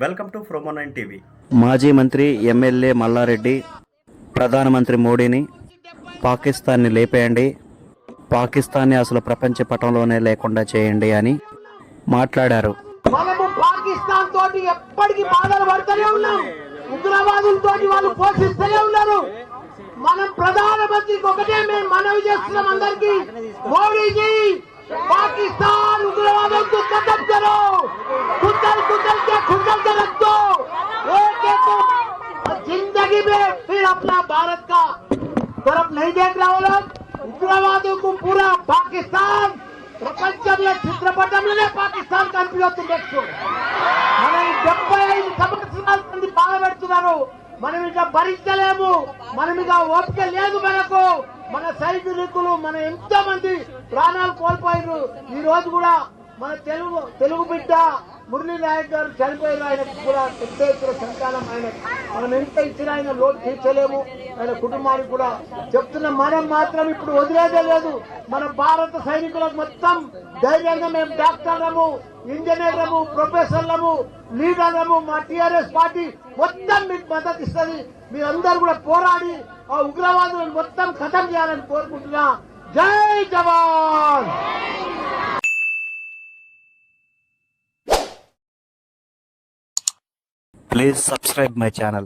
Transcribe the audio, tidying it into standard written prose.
Welcome to ఫ్రోమో9 TV. మాజీ మంత్రి MLA Mallareddy ప్రధానమంత్రి మోడీని పాకిస్తాన్ని లేపేయండి, పాకిస్తాన్ని అసలు ప్రపంచ పటంలోనే లేకుండా చేయండి అని మాట్లాడారు. మనము పాకిస్తాన్ తోటి ఎప్పటికీ బాధలు పడుతూనే ఉన్నాం. ఉగ్రవాదులతోటి వాళ్ళు పోషిస్తూనే ఉన్నారు. మనం ప్రధానమంత్రికి ఒకటే మేము మనవి చేస్తున్నాం అందరికి, మోడీజీ पाकिस्तान उग्रवाद को खत्म करो, कुचल कुचल के रख दो, एक जिंदगी में फिर अपना भारत का तरफ नहीं देख रहा वो लोग. उग्रवादों को पूरा पाकिस्तान ప్రపంచంలో చిత్రపటంలోనే పాకిస్తాన్ కనిపిస్తుంది. నెక్స్ట్ మనం 75 సంవత్సరాల నుండి బాధపెడుతున్నారు. మనం ఇక భరించలేము, మనం ఇక ఓపిక లేదు మనకు. మన సైనికులు మన ఎంతో మంది ప్రాణాలు కోల్పోయారు. ఈ రోజు కూడా మన తెలుగు బిడ్డ మురళీ నాయక్ గారు చనిపోయారు. ఆయనకు కూడా పెద్ద ఎత్తున సంతానం. ఆయన మనం ఎంత ఇచ్చినా ఆయన లోటు తీర్చలేము. ఆయన కుటుంబానికి కూడా చెప్తున్న మనం మాత్రం ఇప్పుడు వదిలేదే లేదు. మన భారత సైనికులకు మొత్తం ధైర్యంగా మేము డాక్టర్లము, ఇంజనీర్లము, ప్రొఫెసర్లము, లీడర్లము, మా టీఆర్ఎస్ పార్టీ మొత్తం మీకు మద్దతు ఇస్తుంది. మీరందరూ కూడా పోరాడి ఆ ఉగ్రవాదులను మొత్తం ఖతం చేయాలని కోరుకుంటున్నా. జై జవాన్. Please subscribe my channel.